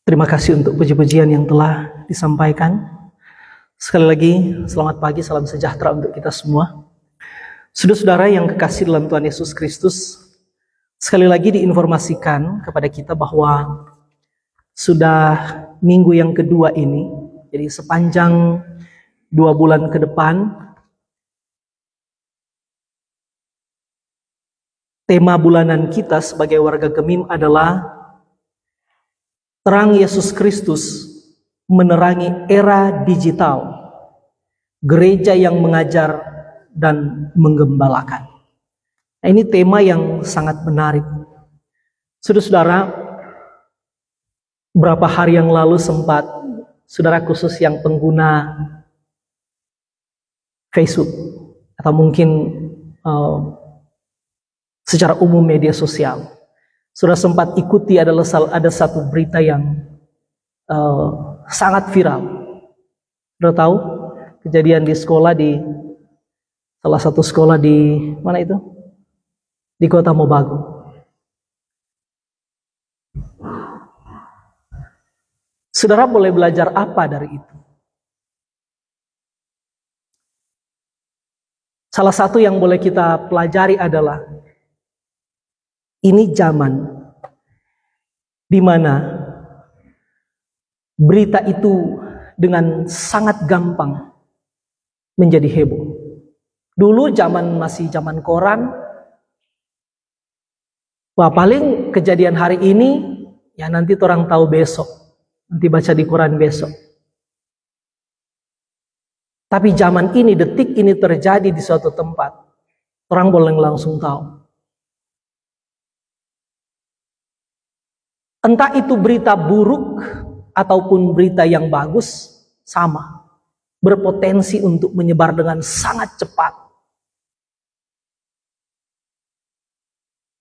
Terima kasih untuk puji-pujian yang telah disampaikan. Sekali lagi, selamat pagi, salam sejahtera untuk kita semua. Saudara-saudara yang kekasih dalam Tuhan Yesus Kristus, sekali lagi diinformasikan kepada kita bahwa sudah minggu yang kedua ini, jadi sepanjang 2 bulan ke depan, tema bulanan kita sebagai warga Gemim adalah terang Yesus Kristus menerangi era digital, gereja yang mengajar dan menggembalakan. Nah, ini tema yang sangat menarik. Saudara-saudara, beberapa hari yang lalu sempat saudara khusus yang pengguna Facebook atau mungkin secara umum media sosial, sudah sempat ikuti ada satu berita yang sangat viral. Sudah tahu kejadian di sekolah, di salah satu sekolah di mana itu? Di Kota Mobagu. Saudara boleh belajar apa dari itu? Salah satu yang boleh kita pelajari adalah ini zaman di mana berita itu dengan sangat gampang menjadi heboh. Dulu masih zaman koran, wah paling kejadian hari ini, ya nanti orang tahu besok, nanti baca di koran besok. Tapi zaman ini, detik ini terjadi di suatu tempat, orang boleh langsung tahu. Entah itu berita buruk ataupun berita yang bagus, sama. Berpotensi untuk menyebar dengan sangat cepat.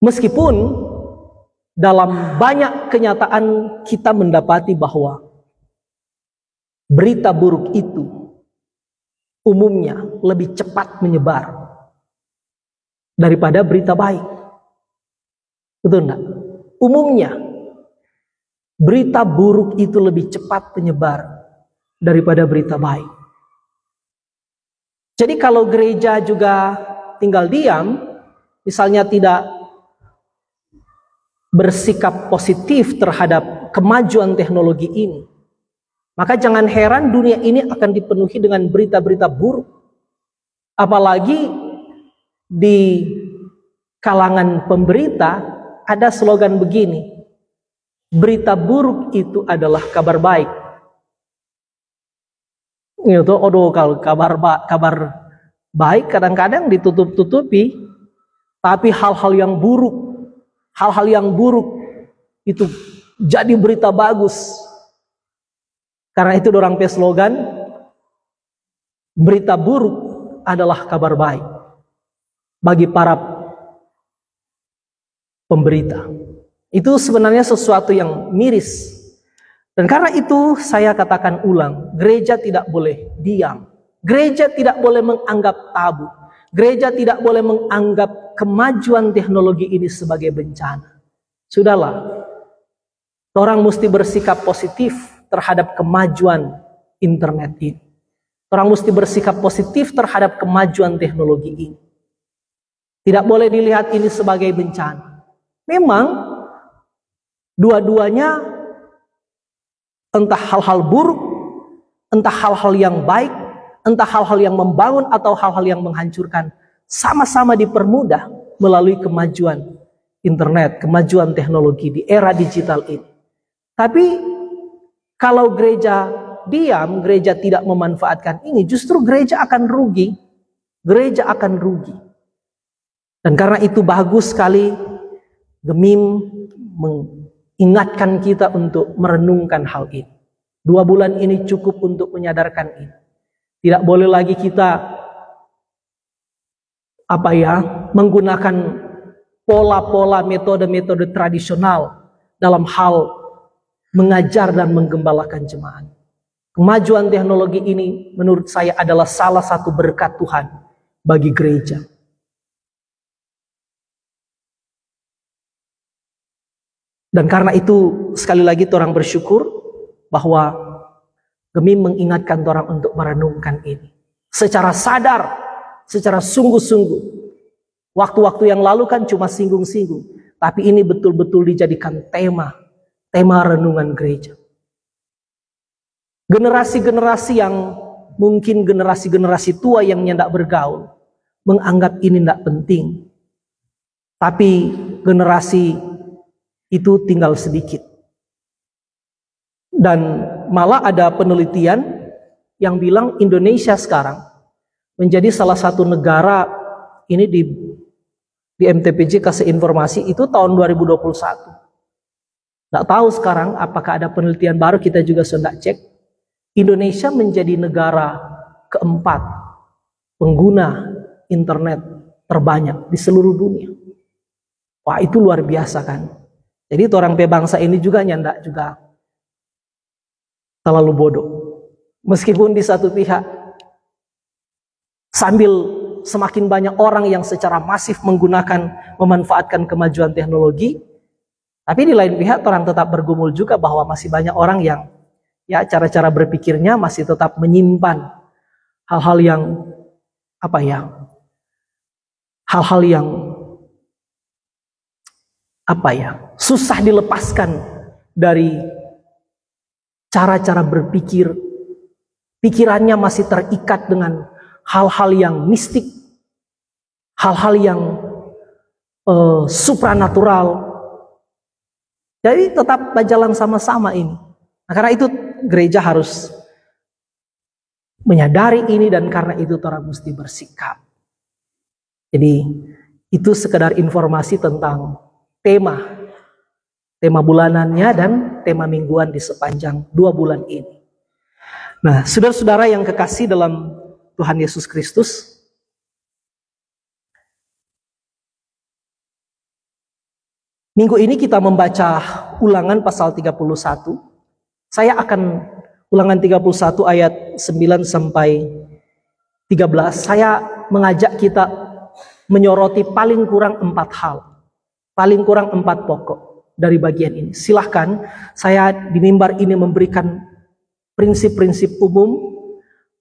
Meskipun dalam banyak kenyataan kita mendapati bahwa berita buruk itu umumnya lebih cepat menyebar daripada berita baik. Betul enggak? Umumnya berita buruk itu lebih cepat menyebar daripada berita baik. Jadi kalau gereja juga tinggal diam, misalnya tidak bersikap positif terhadap kemajuan teknologi ini, maka jangan heran dunia ini akan dipenuhi dengan berita-berita buruk. Apalagi di kalangan pemberita ada slogan begini, berita buruk itu adalah kabar baik. Itu, kalau kabar baik kadang-kadang ditutup-tutupi, tapi hal-hal yang buruk itu jadi berita bagus. Karena itu orang slogan, berita buruk adalah kabar baik bagi para pemberita. Itu sebenarnya sesuatu yang miris. Dan karena itu saya katakan ulang, gereja tidak boleh diam. Gereja tidak boleh menganggap tabu. Gereja tidak boleh menganggap kemajuan teknologi ini sebagai bencana. Sudahlah, orang mesti bersikap positif terhadap kemajuan internet ini. Orang mesti bersikap positif terhadap kemajuan teknologi ini. Tidak boleh dilihat ini sebagai bencana. Memang dua-duanya, entah hal-hal buruk, entah hal-hal yang baik, entah hal-hal yang membangun atau hal-hal yang menghancurkan, sama-sama dipermudah melalui kemajuan internet, kemajuan teknologi di era digital ini. Tapi kalau gereja diam, gereja tidak memanfaatkan ini, justru gereja akan rugi. Gereja akan rugi. Dan karena itu bagus sekali Gemim mengingatkan kita untuk merenungkan hal ini. 2 bulan ini cukup untuk menyadarkan ini. Tidak boleh lagi kita menggunakan pola-pola metode-metode tradisional dalam hal mengajar dan menggembalakan jemaat. Kemajuan teknologi ini menurut saya adalah salah satu berkat Tuhan bagi gereja. Dan karena itu sekali lagi orang bersyukur bahwa kami mengingatkan orang untuk merenungkan ini secara sadar, secara sungguh-sungguh. Waktu-waktu yang lalu kan cuma singgung-singgung, tapi ini betul-betul dijadikan tema renungan gereja. Generasi-generasi yang mungkin generasi-generasi tua yang tidak bergaul, menganggap ini tidak penting. Tapi generasi itu tinggal sedikit. Dan malah ada penelitian yang bilang Indonesia sekarang menjadi salah satu negara, ini di MTPJ kasih informasi itu tahun 2021. Tidak tahu sekarang apakah ada penelitian baru, kita juga sudah cek. Indonesia menjadi negara keempat pengguna internet terbanyak di seluruh dunia. Wah, itu luar biasa kan. Jadi orang bangsa ini juga nyandak juga terlalu bodoh. Meskipun di satu pihak sambil semakin banyak orang yang secara masif memanfaatkan kemajuan teknologi, tapi di lain pihak orang tetap bergumul juga bahwa masih banyak orang yang ya cara-cara berpikirnya masih tetap menyimpan hal-hal yang susah dilepaskan dari cara-cara berpikir. Pikirannya masih terikat dengan hal-hal yang mistik, hal-hal yang supranatural. Jadi tetap berjalan sama-sama ini. Nah, karena itu gereja harus menyadari ini, dan karena itu orang mesti bersikap. Jadi itu sekedar informasi tentang tema bulanannya dan tema mingguan di sepanjang 2 bulan ini. Nah, saudara-saudara yang kekasih dalam Tuhan Yesus Kristus, minggu ini kita membaca Ulangan pasal 31. Saya akan Ulangan 31 ayat 9 sampai 13. Saya mengajak kita menyoroti paling kurang 4 hal. Paling kurang 4 pokok dari bagian ini. Silahkan, saya di mimbar ini memberikan prinsip-prinsip umum,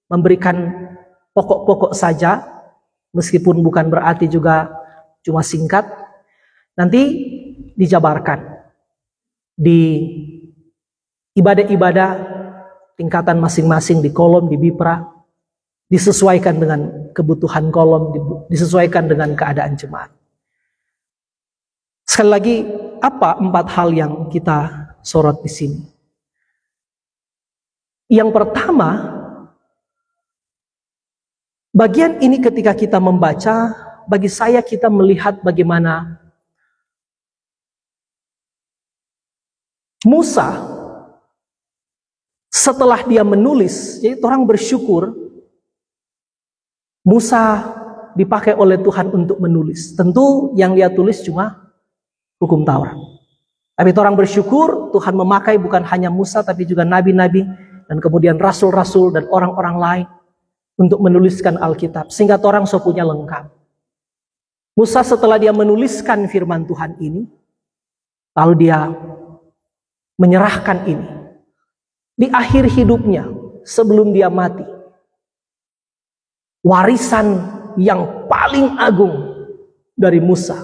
memberikan pokok-pokok saja, meskipun bukan berarti juga cuma singkat. Nanti dijabarkan di ibadah-ibadah tingkatan masing-masing di kolom, di Bipra, disesuaikan dengan kebutuhan kolom, disesuaikan dengan keadaan jemaat. Sekali lagi, apa 4 hal yang kita sorot di sini? Yang pertama, bagian ini ketika kita membaca, bagi saya kita melihat bagaimana Musa setelah dia menulis, jadi orang bersyukur Musa dipakai oleh Tuhan untuk menulis. Tentu yang dia tulis cuma hukum Taurat. Tapi orang bersyukur Tuhan memakai bukan hanya Musa tapi juga nabi-nabi dan kemudian rasul-rasul dan orang-orang lain untuk menuliskan Alkitab sehingga orang punya lengkap. Musa setelah dia menuliskan firman Tuhan ini, lalu dia menyerahkan ini di akhir hidupnya sebelum dia mati. Warisan yang paling agung dari Musa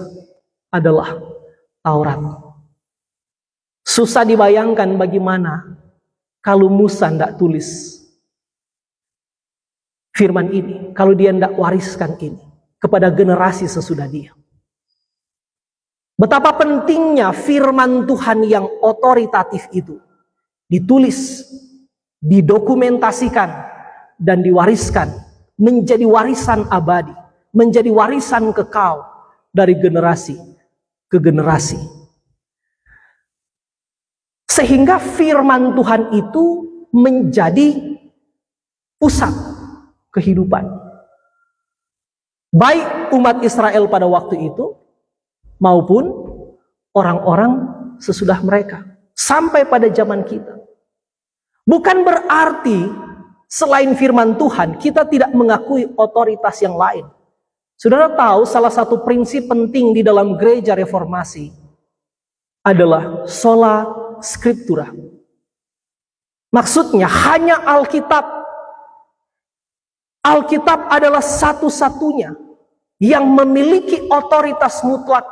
adalah Taurat. Susah dibayangkan bagaimana kalau Musa tidak tulis firman ini, kalau dia tidak wariskan ini kepada generasi sesudah dia. Betapa pentingnya firman Tuhan yang otoritatif itu ditulis, didokumentasikan, dan diwariskan menjadi warisan abadi, menjadi warisan kekal dari generasi ke generasi. Sehingga firman Tuhan itu menjadi pusat kehidupan. Baik umat Israel pada waktu itu, maupun orang-orang sesudah mereka. Sampai pada zaman kita. Bukan berarti selain firman Tuhan, kita tidak mengakui otoritas yang lain. Saudara tahu salah satu prinsip penting di dalam gereja reformasi adalah sola scriptura. Maksudnya hanya Alkitab. Alkitab adalah satu-satunya yang memiliki otoritas mutlak.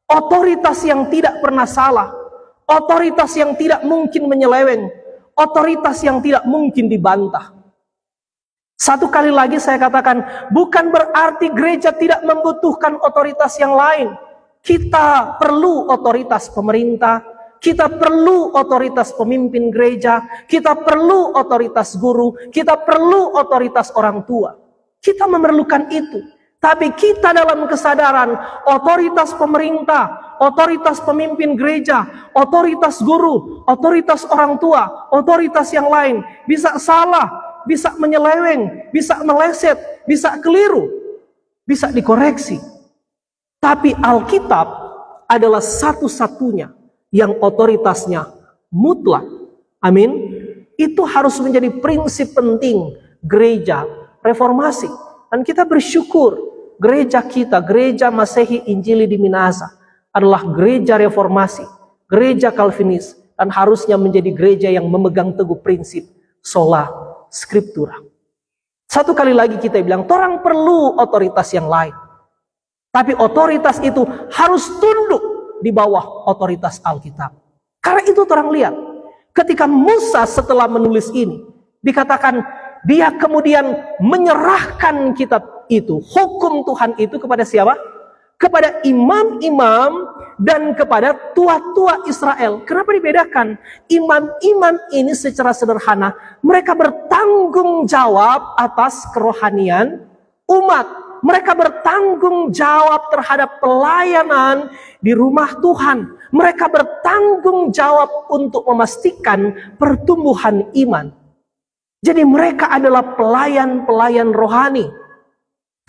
Otoritas yang tidak pernah salah. Otoritas yang tidak mungkin menyeleweng. Otoritas yang tidak mungkin dibantah. Satu kali lagi saya katakan, bukan berarti gereja tidak membutuhkan otoritas yang lain. Kita perlu otoritas pemerintah, kita perlu otoritas pemimpin gereja, kita perlu otoritas guru, kita perlu otoritas orang tua. Kita memerlukan itu. Tapi kita dalam kesadaran otoritas pemerintah, otoritas pemimpin gereja, otoritas guru, otoritas orang tua, otoritas yang lain bisa salah, bisa menyeleweng, bisa meleset, bisa keliru, bisa dikoreksi. Tapi Alkitab adalah satu-satunya yang otoritasnya mutlak. Amin. Itu harus menjadi prinsip penting gereja reformasi. Dan kita bersyukur gereja kita, gereja Masehi Injili di Minahasa adalah gereja reformasi, gereja Calvinis, dan harusnya menjadi gereja yang memegang teguh prinsip sola scriptura. Satu kali lagi kita bilang, orang perlu otoritas yang lain. Tapi otoritas itu harus tunduk di bawah otoritas Alkitab. Karena itu orang lihat, ketika Musa setelah menulis ini, dikatakan dia kemudian menyerahkan kitab itu, hukum Tuhan itu kepada siapa? Kepada imam-imam dan kepada tua-tua Israel. Kenapa dibedakan? Imam-imam ini secara sederhana, mereka bertanggung jawab atas kerohanian umat. Mereka bertanggung jawab terhadap pelayanan di rumah Tuhan. Mereka bertanggung jawab untuk memastikan pertumbuhan iman. Jadi mereka adalah pelayan-pelayan rohani.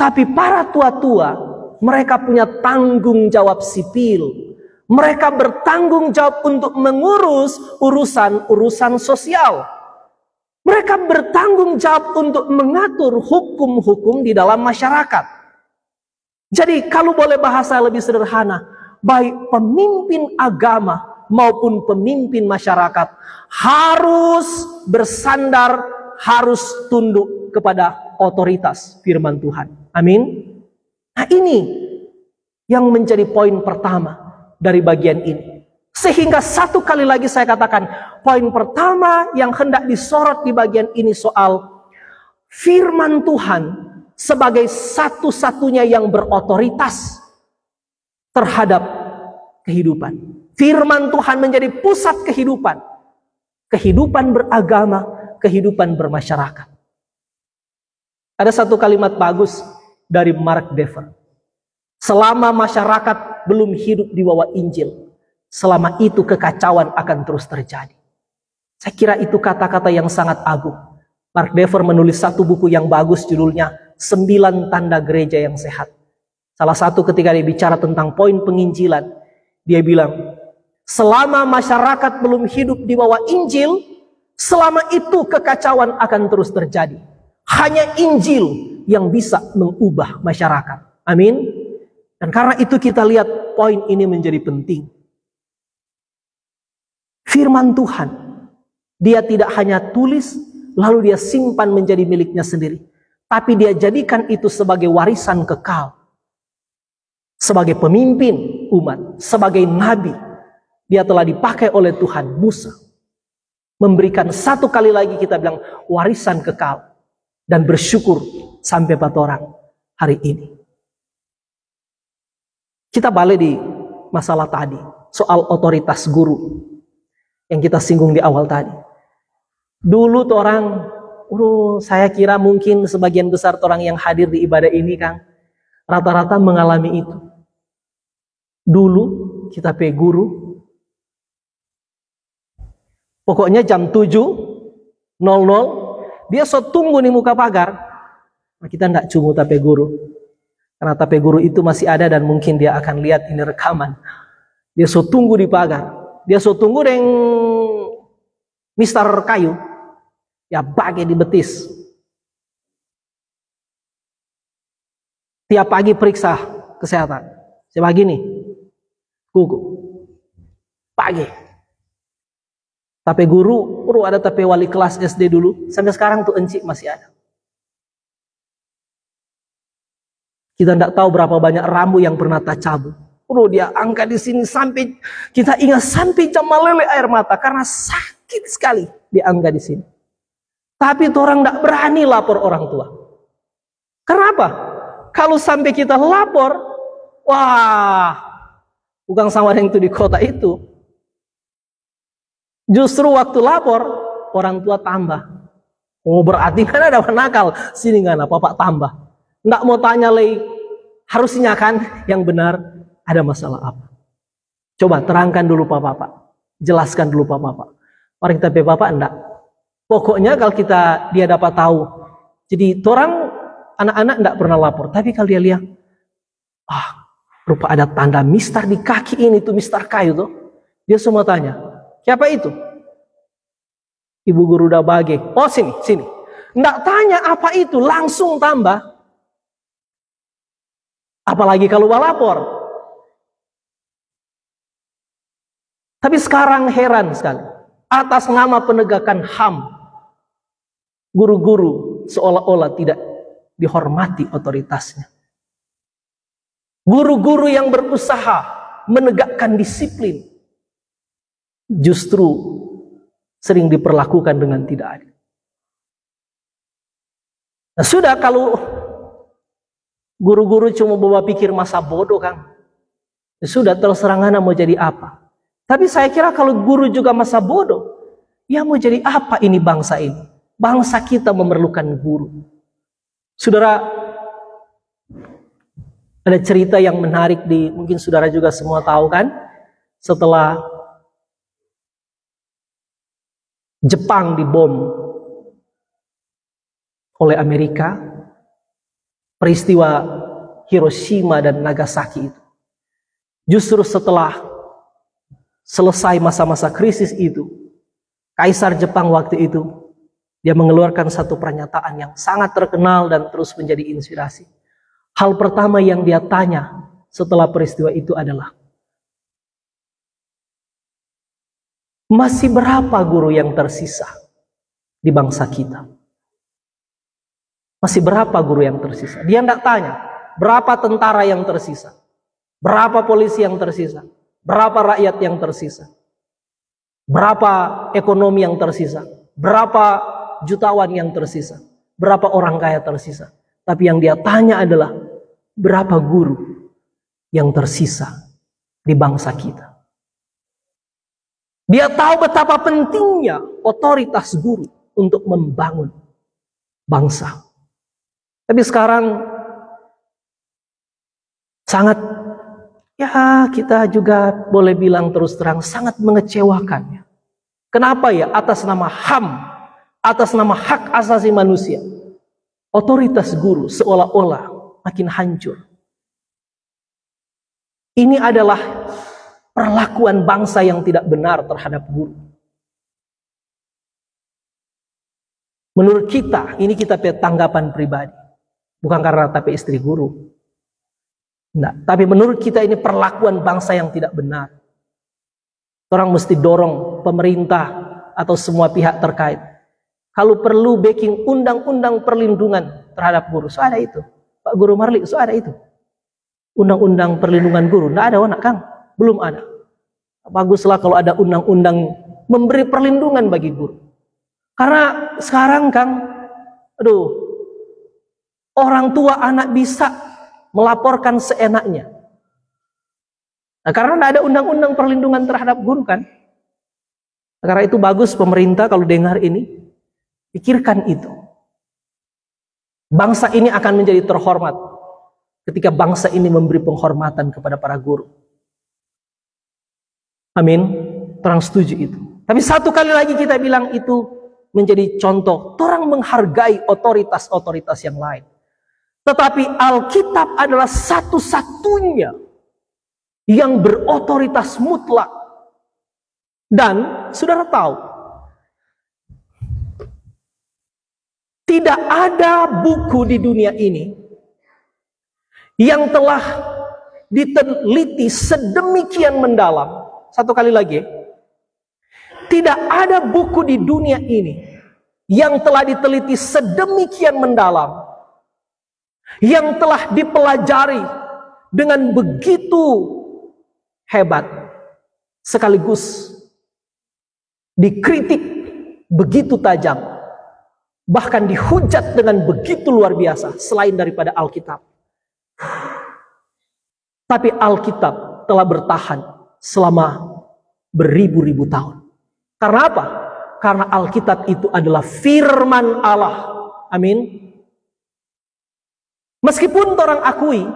Tapi para tua-tua, mereka punya tanggung jawab sipil. Mereka bertanggung jawab untuk mengurus urusan-urusan sosial. Mereka bertanggung jawab untuk mengatur hukum-hukum di dalam masyarakat. Jadi kalau boleh bahasa lebih sederhana, baik pemimpin agama maupun pemimpin masyarakat harus bersandar, harus tunduk kepada otoritas firman Tuhan. Amin. Nah, ini yang menjadi poin pertama dari bagian ini. Sehingga satu kali lagi saya katakan, poin pertama yang hendak disorot di bagian ini soal firman Tuhan sebagai satu-satunya yang berotoritas terhadap kehidupan. Firman Tuhan menjadi pusat kehidupan. Kehidupan beragama, kehidupan bermasyarakat. Ada satu kalimat bagus dari Mark Dever. Selama masyarakat belum hidup di bawah Injil, selama itu kekacauan akan terus terjadi. Saya kira itu kata-kata yang sangat agung. Mark Dever menulis satu buku yang bagus, judulnya 9 Tanda Gereja yang Sehat. Salah satu ketika dia bicara tentang poin penginjilan, dia bilang, selama masyarakat belum hidup di bawah Injil, selama itu kekacauan akan terus terjadi. Hanya Injil yang bisa mengubah masyarakat. Amin. Dan karena itu kita lihat poin ini menjadi penting. Firman Tuhan, dia tidak hanya tulis, lalu dia simpan menjadi miliknya sendiri. Tapi dia jadikan itu sebagai warisan kekal. Sebagai pemimpin umat, sebagai nabi. Dia telah dipakai oleh Tuhan Musa. Memberikan satu kali lagi kita bilang warisan kekal. Dan bersyukur sampai pada orang hari ini. Kita balik di masalah tadi. Soal otoritas guru. Yang kita singgung di awal tadi. Dulu orang, saya kira mungkin sebagian besar orang yang hadir di ibadah ini, Kang, rata-rata mengalami itu. Dulu kita pe guru, pokoknya jam 7.00, dia so tunggu di muka pagar. Nah, kita tidak cuma tape guru. Karena tape guru itu masih ada dan mungkin dia akan lihat ini rekaman. Dia so tunggu di pagar. Dia so tunggu dengan Mister Kayu. Ya bagi di betis. Tiap pagi periksa kesehatan. Saya pagi nih. Kuku. Pagi. Tapi guru ada tapi wali kelas SD dulu. Sampai sekarang tuh encik masih ada. Kita tidak tahu berapa banyak rambu yang pernah tak cabut. Dia angkat di sini sampai kita ingat sampai jam meleleh air mata karena sakit sekali dia angkat di sini. Tapi itu orang tidak berani lapor orang tua. Kenapa? Kalau sampai kita lapor, wah, bukan sama yang itu di kota itu. Justru waktu lapor, orang tua tambah. Oh berarti kan ada nakal. Sini nggak Bapak tambah. Nggak mau tanya lagi. Harusnya kan yang benar ada masalah apa. Coba terangkan dulu Bapak. Jelaskan dulu Bapak. Mari kita Bapak enggak. Pokoknya kalau dia dapat tahu. Jadi orang anak-anak enggak pernah lapor. Tapi kalau dia lihat, rupa ada tanda mistar di kaki ini tuh mistar kayu tuh. Dia semua tanya, siapa itu? Ibu guru udah bagi. Oh sini. Enggak tanya apa itu, langsung tambah. Apalagi kalau lapor. Tapi sekarang heran sekali. Atas nama penegakan HAM, guru-guru seolah-olah tidak dihormati otoritasnya. Guru-guru yang berusaha menegakkan disiplin justru sering diperlakukan dengan tidak adil. Nah, sudah kalau guru-guru cuma bawa pikir masa bodoh kan, sudah terserah ngana mau jadi apa. Tapi saya kira kalau guru juga masa bodoh, ya mau jadi apa ini bangsa ini? Bangsa kita memerlukan guru. Saudara, ada cerita yang menarik mungkin saudara juga semua tahu kan? Setelah Jepang dibom oleh Amerika, peristiwa Hiroshima dan Nagasaki itu. Justru setelah selesai masa-masa krisis itu, Kaisar Jepang waktu itu, dia mengeluarkan satu pernyataan yang sangat terkenal dan terus menjadi inspirasi. Hal pertama yang dia tanya setelah peristiwa itu adalah, masih berapa guru yang tersisa di bangsa kita? Masih berapa guru yang tersisa? Dia tidak tanya, berapa tentara yang tersisa? Berapa polisi yang tersisa? Berapa rakyat yang tersisa? Berapa ekonomi yang tersisa? Berapa jutawan yang tersisa? Berapa orang kaya tersisa? Tapi yang dia tanya adalah, berapa guru yang tersisa di bangsa kita? Dia tahu betapa pentingnya otoritas guru untuk membangun bangsa. Tapi sekarang sangat, ya kita juga boleh bilang terus terang sangat mengecewakan. Kenapa ya? Atas nama HAM, atas nama hak asasi manusia, otoritas guru seolah-olah makin hancur. Ini adalah perlakuan bangsa yang tidak benar terhadap guru. Menurut kita, ini kita tanggapan pribadi. Bukan karena tapi istri guru. Nah, tapi menurut kita ini perlakuan bangsa yang tidak benar. Orang mesti dorong pemerintah atau semua pihak terkait. Kalau perlu backing undang-undang perlindungan terhadap guru. So ada itu. Pak Guru Marli, so ada itu. Undang-undang perlindungan guru. Nggak ada, nak Kang? Belum ada. Baguslah kalau ada undang-undang memberi perlindungan bagi guru. Karena sekarang Kang, orang tua anak bisa melaporkan seenaknya. Nah, karena tidak ada undang-undang perlindungan terhadap guru kan. Karena itu bagus pemerintah kalau dengar ini, pikirkan itu. Bangsa ini akan menjadi terhormat ketika bangsa ini memberi penghormatan kepada para guru. Amin. Terang setuju itu. Tapi satu kali lagi kita bilang itu menjadi contoh. Orang menghargai otoritas-otoritas yang lain. Tetapi Alkitab adalah satu-satunya yang berotoritas mutlak. Dan saudara tahu, tidak ada buku di dunia ini yang telah diteliti sedemikian mendalam. Satu kali lagi, Tidak ada buku di dunia ini yang telah diteliti sedemikian mendalam, yang telah dipelajari dengan begitu hebat, sekaligus dikritik begitu tajam, bahkan dihujat dengan begitu luar biasa selain daripada Alkitab. Tapi Alkitab telah bertahan selama beribu-ribu tahun. Karena apa? Karena Alkitab itu adalah firman Allah. Amin. Meskipun orang akui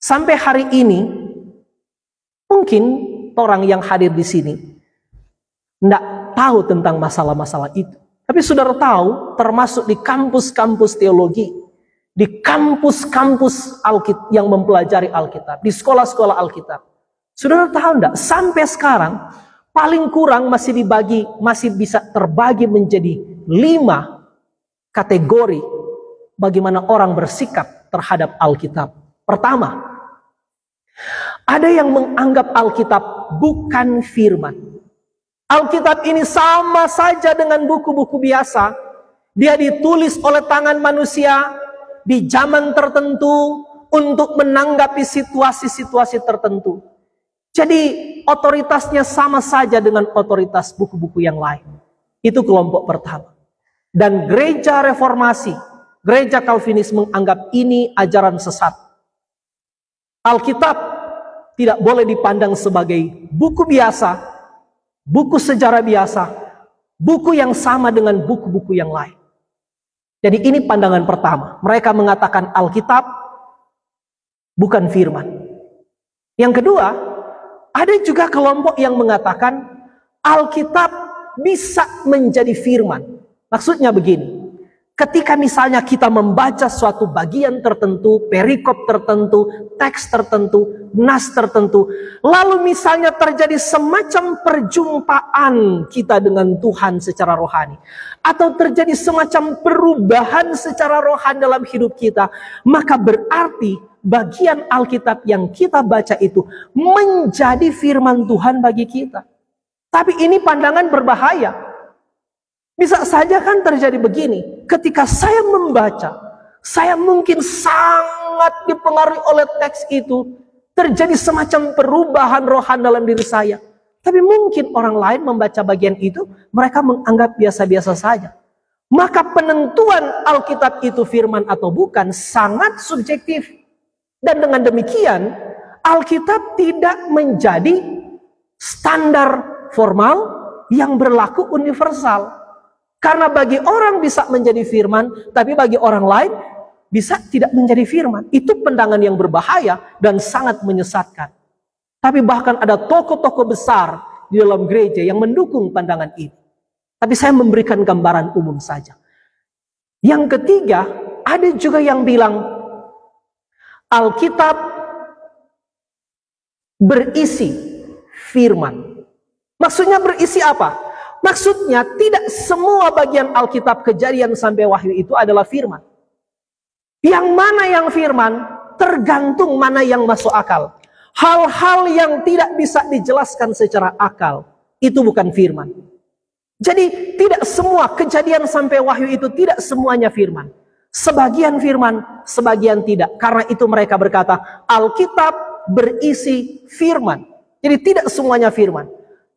sampai hari ini, mungkin orang yang hadir di sini tidak tahu tentang masalah-masalah itu. Tapi saudara tahu, termasuk di kampus-kampus teologi, di kampus-kampus Alkitab yang mempelajari Alkitab, di sekolah-sekolah Alkitab. Saudara tahu tidak? Sampai sekarang paling kurang masih bisa terbagi menjadi 5 kategori bagaimana orang bersikap terhadap Alkitab. Pertama, ada yang menganggap Alkitab bukan firman. Alkitab ini sama saja dengan buku-buku biasa. Dia ditulis oleh tangan manusia di zaman tertentu untuk menanggapi situasi-situasi tertentu. Jadi otoritasnya sama saja dengan otoritas buku-buku yang lain. Itu kelompok pertama. Dan gereja reformasi, gereja Calvinis menganggap ini ajaran sesat. Alkitab tidak boleh dipandang sebagai buku biasa, buku sejarah biasa, buku yang sama dengan buku-buku yang lain. Jadi ini pandangan pertama. Mereka mengatakan Alkitab bukan firman. Yang kedua, ada juga kelompok yang mengatakan Alkitab bisa menjadi firman. Maksudnya begini, ketika misalnya kita membaca suatu bagian tertentu, perikop tertentu, teks tertentu, nas tertentu, lalu misalnya terjadi semacam perjumpaan kita dengan Tuhan secara rohani, atau terjadi semacam perubahan secara rohani dalam hidup kita, maka berarti bagian Alkitab yang kita baca itu menjadi firman Tuhan bagi kita. Tapi ini pandangan berbahaya. Bisa saja kan terjadi begini. Ketika saya membaca, saya mungkin sangat dipengaruhi oleh teks itu. Terjadi semacam perubahan rohani dalam diri saya. Tapi mungkin orang lain membaca bagian itu, mereka menganggap biasa-biasa saja. Maka penentuan Alkitab itu firman atau bukan sangat subjektif. Dan dengan demikian, Alkitab tidak menjadi standar formal yang berlaku universal. Karena bagi orang bisa menjadi firman, tapi bagi orang lain bisa tidak menjadi firman. Itu pandangan yang berbahaya dan sangat menyesatkan. Tapi bahkan ada tokoh-tokoh besar di dalam gereja yang mendukung pandangan ini. Tapi saya memberikan gambaran umum saja. Yang ketiga, ada juga yang bilang Alkitab berisi firman. Maksudnya berisi apa? Maksudnya tidak semua bagian Alkitab Kejadian sampai Wahyu itu adalah firman. Yang mana yang firman tergantung mana yang masuk akal. Hal-hal yang tidak bisa dijelaskan secara akal itu bukan firman. Jadi tidak semua Kejadian sampai Wahyu itu tidak semuanya firman. Sebagian firman, sebagian tidak. Karena itu mereka berkata, Alkitab berisi firman. Jadi tidak semuanya firman.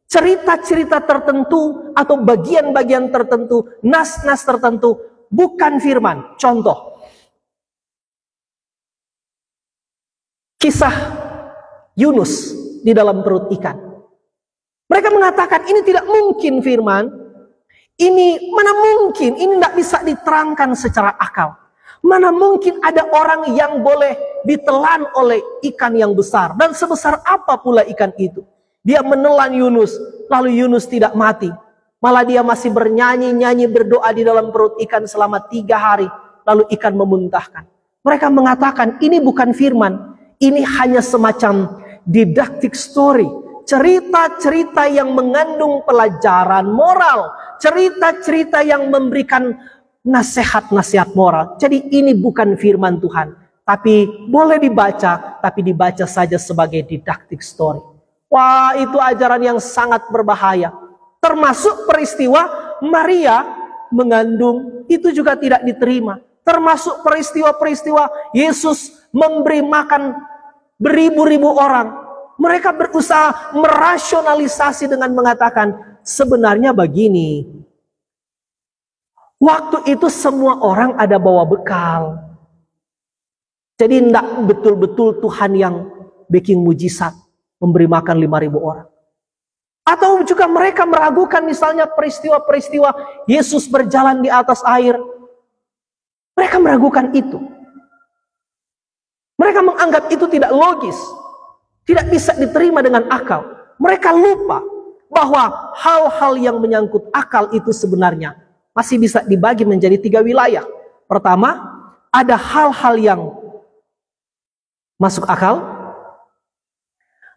Cerita-cerita tertentu atau bagian-bagian tertentu, nas-nas tertentu, bukan firman. Contoh, kisah Yunus di dalam perut ikan. Mereka mengatakan ini tidak mungkin firman. Ini mana mungkin, ini tidak bisa diterangkan secara akal. Mana mungkin ada orang yang boleh ditelan oleh ikan yang besar. Dan sebesar apa pula ikan itu. Dia menelan Yunus, lalu Yunus tidak mati. Malah dia masih bernyanyi-nyanyi berdoa di dalam perut ikan selama 3 hari. Lalu ikan memuntahkan. Mereka mengatakan ini bukan firman. Ini hanya semacam didactic story. Cerita-cerita yang mengandung pelajaran moral. Cerita-cerita yang memberikan nasihat-nasihat moral. Jadi ini bukan firman Tuhan. Tapi boleh dibaca, tapi dibaca saja sebagai didactic story. Wah, itu ajaran yang sangat berbahaya. Termasuk peristiwa Maria mengandung, itu juga tidak diterima. Termasuk peristiwa-peristiwa Yesus memberi makan beribu-ribu orang. Mereka berusaha merasionalisasi dengan mengatakan, sebenarnya begini. Waktu itu semua orang ada bawa bekal. Jadi tidak betul-betul Tuhan yang bikin mujizat, memberi makan 5.000 orang. Atau juga mereka meragukan misalnya peristiwa-peristiwa Yesus berjalan di atas air. Mereka meragukan itu. Mereka menganggap itu tidak logis. Tidak bisa diterima dengan akal. Mereka lupa bahwa hal-hal yang menyangkut akal itu sebenarnya masih bisa dibagi menjadi 3 wilayah. Pertama, ada hal-hal yang masuk akal.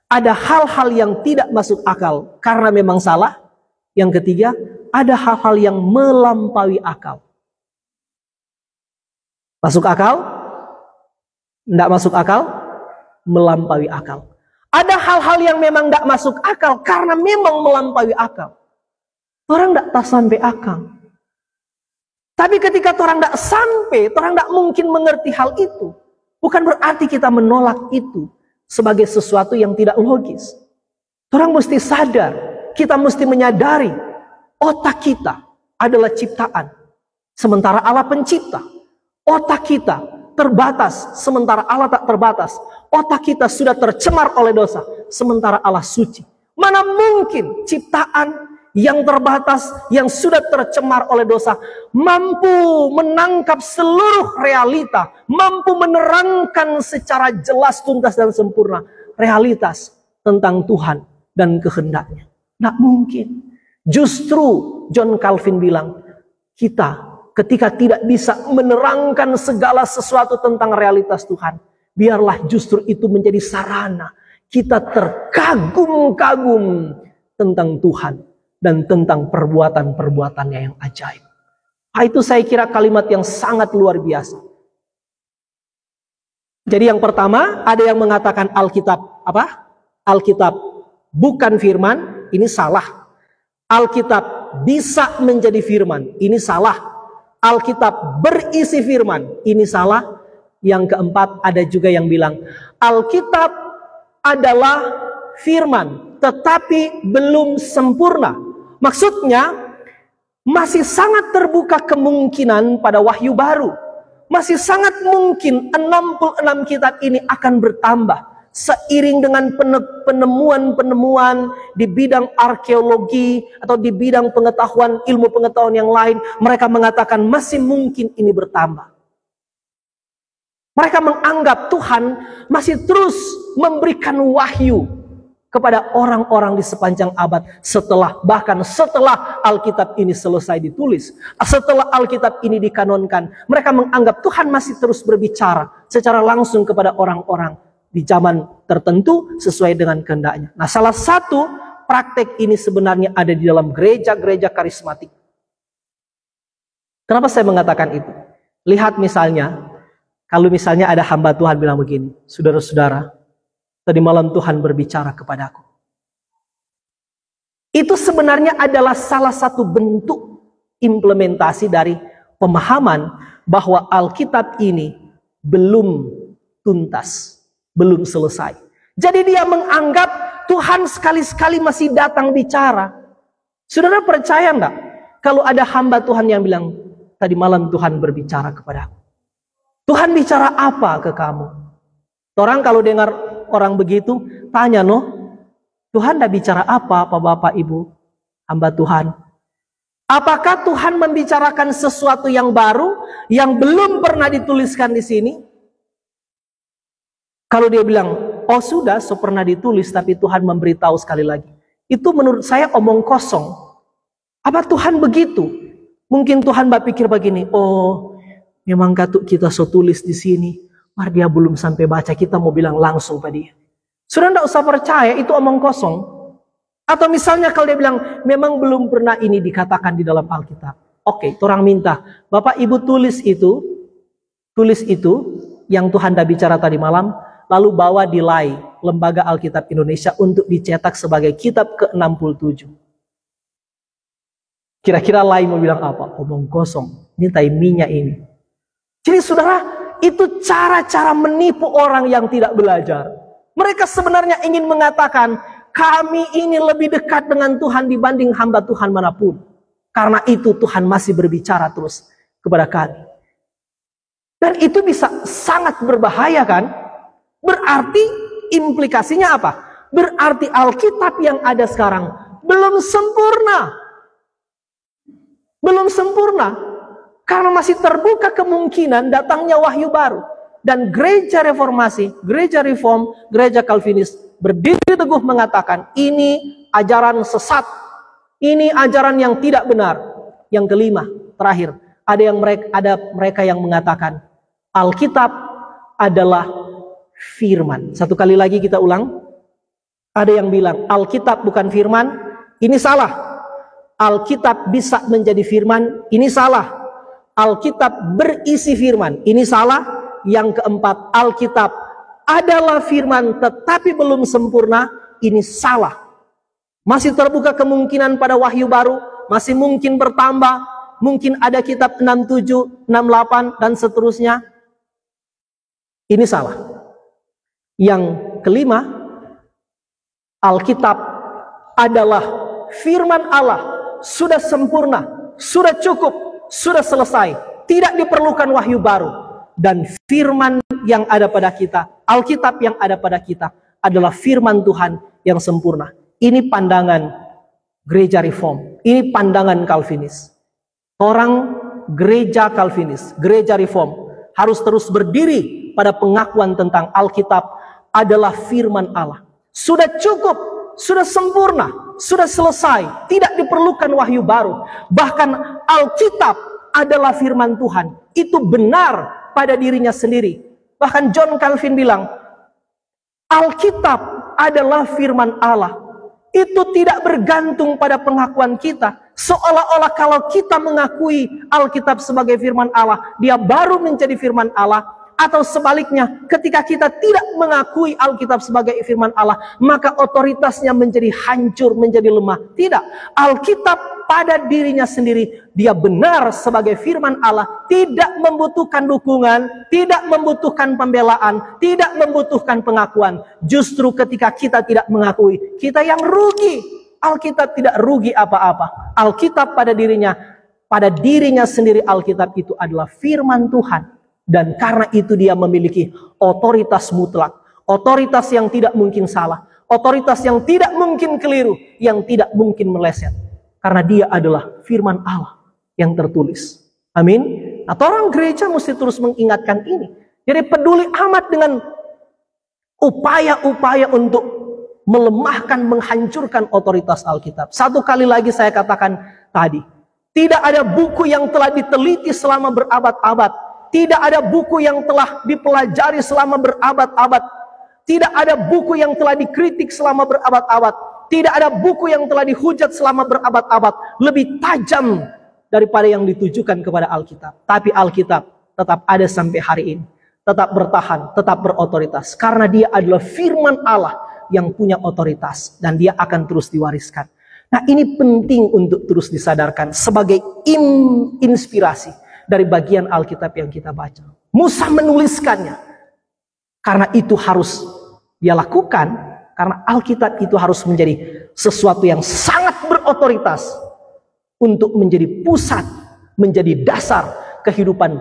Ada hal-hal yang tidak masuk akal karena memang salah. Yang ketiga, ada hal-hal yang melampaui akal. Masuk akal? Tidak masuk akal? Melampaui akal. Ada hal-hal yang memang tidak masuk akal karena memang melampaui akal. Orang tidak sampai akal. Tapi ketika orang tidak sampai, orang tidak mungkin mengerti hal itu. Bukan berarti kita menolak itu sebagai sesuatu yang tidak logis. Orang mesti sadar, kita mesti menyadari otak kita adalah ciptaan, sementara Allah pencipta. Otak kita terbatas, sementara Allah tak terbatas. Otak kita sudah tercemar oleh dosa, sementara Allah suci. Mana mungkin ciptaan yang terbatas, yang sudah tercemar oleh dosa, mampu menangkap seluruh realita, mampu menerangkan secara jelas, tuntas, dan sempurna realitas tentang Tuhan dan kehendaknya. Tidak mungkin. Justru John Calvin bilang, kita ketika tidak bisa menerangkan segala sesuatu tentang realitas Tuhan, biarlah justru itu menjadi sarana kita terkagum-kagum tentang Tuhan dan tentang perbuatan-perbuatannya yang ajaib. Itu saya kira kalimat yang sangat luar biasa. Jadi yang pertama, ada yang mengatakan Alkitab apa? Alkitab bukan firman, ini salah. Alkitab bisa menjadi firman, ini salah. Alkitab berisi firman, ini salah. Yang keempat, ada juga yang bilang Alkitab adalah firman, tetapi belum sempurna. Maksudnya, masih sangat terbuka kemungkinan pada wahyu baru. Masih sangat mungkin 66 kitab ini akan bertambah. Seiring dengan penemuan-penemuan di bidang arkeologi atau di bidang pengetahuan, ilmu pengetahuan yang lain, mereka mengatakan masih mungkin ini bertambah. Mereka menganggap Tuhan masih terus memberikan wahyu kepada orang-orang di sepanjang abad bahkan setelah Alkitab ini selesai ditulis, setelah Alkitab ini dikanonkan, mereka menganggap Tuhan masih terus berbicara secara langsung kepada orang-orang di zaman tertentu sesuai dengan kehendaknya. Nah, salah satu praktek ini sebenarnya ada di dalam gereja-gereja karismatik. Kenapa saya mengatakan itu? Lihat misalnya, kalau misalnya ada hamba Tuhan bilang begini, saudara-saudara, tadi malam Tuhan berbicara kepadaku. Itu sebenarnya adalah salah satu bentuk implementasi dari pemahaman bahwa Alkitab ini belum tuntas, belum selesai. Jadi dia menganggap Tuhan sekali-sekali masih datang bicara. Saudara percaya enggak kalau ada hamba Tuhan yang bilang, tadi malam Tuhan berbicara kepadaku. Tuhan bicara apa ke kamu? Orang kalau dengar orang begitu, tanya, Tuhan dah bicara apa Bapak Ibu, hamba Tuhan? Apakah Tuhan membicarakan sesuatu yang baru, yang belum pernah dituliskan di sini? Kalau dia bilang, oh sudah, pernah ditulis, tapi Tuhan memberitahu sekali lagi. Itu menurut saya omong kosong. Apa Tuhan begitu? Mungkin Tuhan berpikir begini, oh memang katuk kita tulis di sini, mar dia belum sampai baca, kita mau bilang langsung pada dia. Sudah tidak usah percaya, itu omong kosong. Atau misalnya kalau dia bilang, memang belum pernah ini dikatakan di dalam Alkitab. Oke, orang minta, Bapak Ibu tulis itu yang Tuhan dah bicara tadi malam, lalu bawa di LAI, Lembaga Alkitab Indonesia, untuk dicetak sebagai kitab ke-67. Kira-kira lain mau bilang apa? Omong kosong, ini tai minyak ini. Jadi saudara, itu cara-cara menipu orang yang tidak belajar. Mereka sebenarnya ingin mengatakan, kami ini lebih dekat dengan Tuhan dibanding hamba Tuhan manapun. Karena itu Tuhan masih berbicara terus kepada kami. Dan itu bisa sangat berbahaya kan? Berarti implikasinya apa? Berarti Alkitab yang ada sekarang belum sempurna. Belum sempurna. Karena masih terbuka kemungkinan datangnya wahyu baru. Dan gereja reformasi, gereja reform, gereja Calvinis berdiri teguh mengatakan ini ajaran sesat. Ini ajaran yang tidak benar. Yang kelima, terakhir, ada mereka yang mengatakan Alkitab adalah firman. Satu kali lagi kita ulang. Ada yang bilang Alkitab bukan firman, ini salah. Alkitab bisa menjadi firman, ini salah. Alkitab berisi firman, ini salah. Yang keempat, Alkitab adalah firman tetapi belum sempurna, ini salah. Masih terbuka kemungkinan pada wahyu baru, masih mungkin bertambah, mungkin ada kitab 67, 68 dan seterusnya. Ini salah. Yang kelima, Alkitab adalah firman Allah, sudah sempurna, sudah cukup, sudah selesai, tidak diperlukan wahyu baru. Dan firman yang ada pada kita, Alkitab yang ada pada kita adalah firman Tuhan yang sempurna. Ini pandangan gereja reform, ini pandangan Calvinis. Orang gereja Calvinis, gereja reform harus terus berdiri pada pengakuan tentang Alkitab adalah firman Allah. Sudah cukup, sudah sempurna, sudah selesai, tidak diperlukan wahyu baru. Bahkan Alkitab adalah firman Tuhan, itu benar pada dirinya sendiri. Bahkan John Calvin bilang, Alkitab adalah firman Allah. Itu tidak bergantung pada pengakuan kita. Seolah-olah kalau kita mengakui Alkitab sebagai firman Allah, dia baru menjadi firman Allah. Atau sebaliknya, ketika kita tidak mengakui Alkitab sebagai firman Allah, maka otoritasnya menjadi hancur, menjadi lemah. Tidak. Alkitab pada dirinya sendiri, dia benar sebagai firman Allah, tidak membutuhkan dukungan, tidak membutuhkan pembelaan, tidak membutuhkan pengakuan. Justru ketika kita tidak mengakui, kita yang rugi. Alkitab tidak rugi apa-apa. Alkitab pada dirinya sendiri, Alkitab itu adalah firman Tuhan. Dan karena itu dia memiliki otoritas mutlak. Otoritas yang tidak mungkin salah. Otoritas yang tidak mungkin keliru. Yang tidak mungkin meleset. Karena dia adalah firman Allah yang tertulis. Amin. Nah, orang gereja mesti terus mengingatkan ini. Jadi peduli amat dengan upaya-upaya untuk melemahkan, menghancurkan otoritas Alkitab. Satu kali lagi saya katakan tadi. Tidak ada buku yang telah diteliti selama berabad-abad. Tidak ada buku yang telah dipelajari selama berabad-abad. Tidak ada buku yang telah dikritik selama berabad-abad. Tidak ada buku yang telah dihujat selama berabad-abad. Lebih tajam daripada yang ditujukan kepada Alkitab. Tapi Alkitab tetap ada sampai hari ini. Tetap bertahan, tetap berotoritas. Karena dia adalah firman Allah yang punya otoritas. Dan dia akan terus diwariskan. Nah, ini penting untuk terus disadarkan sebagai inspirasi dari bagian Alkitab yang kita baca. Musa menuliskannya. Karena itu harus dia lakukan. Karena Alkitab itu harus menjadi sesuatu yang sangat berotoritas. Untuk menjadi pusat, menjadi dasar kehidupan.